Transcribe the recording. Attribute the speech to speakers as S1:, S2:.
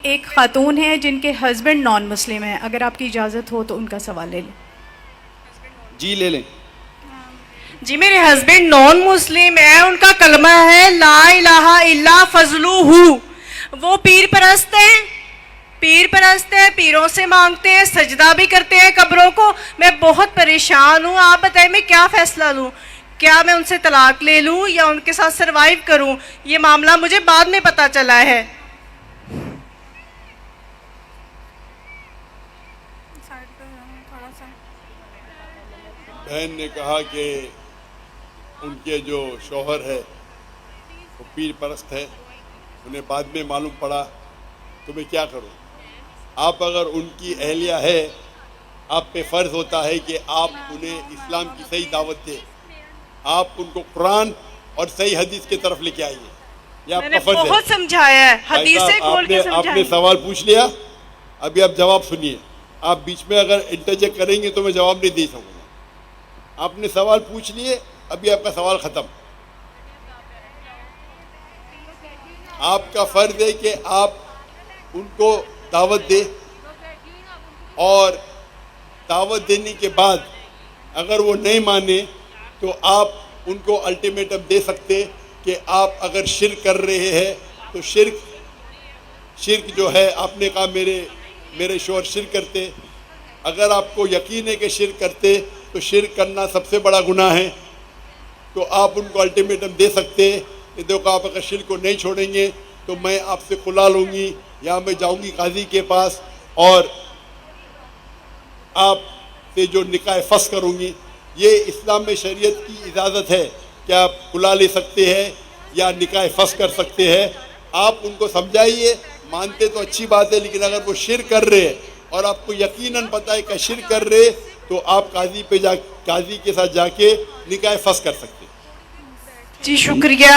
S1: ایک خاتون ہیں جن کے ہسبینڈ نان مسلم ہیں، اگر آپ کی اجازت ہو تو ان کا سوال لے لیں۔
S2: جی لے لیں۔
S3: جی میرے ہسبینڈ نان مسلم ہیں، ان کا کلمہ ہے لا الہ الا فضلہ، وہ پیر پرست ہیں، پیروں سے مانگتے ہیں، سجدہ بھی کرتے ہیں قبروں کو۔ میں بہت پریشان ہوں، آپ بتائیں میں کیا فیصلہ لوں؟ کیا میں ان سے طلاق لے لوں یا ان کے ساتھ سروائیو کروں؟ یہ معاملہ مجھے بعد میں پتا چلا ہے۔
S2: بہن نے کہا کہ ان کے جو شوہر ہے وہ پیر پرست ہے، انہیں بعد میں معلوم پڑا، تو میں کیا کروں؟ آپ اگر ان کی اہلیہ ہے، آپ پہ فرض ہوتا ہے کہ آپ انہیں اسلام کی صحیح دعوت دیں، آپ ان کو قرآن اور صحیح حدیث کی طرف لے کے آئیے، یہ آپ
S3: میں
S2: کا
S3: نے
S2: فرض ہے۔
S3: بہت سمجھایا ہے، حدیثیں کھول کے
S2: آپ نے
S3: سمجھائی۔
S2: سوال پوچھ لیا، ابھی آپ جواب سنیے۔ آپ بیچ میں اگر انٹرجیکٹ کریں گے تو میں جواب نہیں دے سکوں گا۔ آپ نے سوال پوچھ لیے، ابھی آپ کا سوال ختم۔ آپ کا فرض ہے کہ آپ ان کو دعوت دیں، اور دعوت دینے کے بعد اگر وہ نہیں مانے تو آپ ان کو الٹیمیٹم دے سکتے کہ آپ اگر شرک کر رہے ہیں تو شرک جو ہے، آپ نے کہا میرے شوہر شرک کرتے، اگر آپ کو یقین ہے کہ شرک کرتے تو شرک کرنا سب سے بڑا گناہ ہے، تو آپ ان کو الٹیمیٹم دے سکتے کہ دیکھو آپ اگر شرک کو نہیں چھوڑیں گے تو میں آپ سے کھلا لوں گی، یا میں جاؤں گی قاضی کے پاس اور آپ سے جو نکاح فسخ کروں گی۔ یہ اسلام میں شریعت کی اجازت ہے کہ آپ کھلا لے سکتے ہیں یا نکاح فسخ کر سکتے ہیں۔ آپ ان کو سمجھائیے، مانتے تو اچھی بات ہے، لیکن اگر وہ شرک کر رہے ہیں اور آپ کو یقیناً پتہ ہے کہ شرک کر رہے تو آپ قاضی کے ساتھ جا کے نکاح فسخ کر سکتے ہیں۔
S3: جی شکریہ۔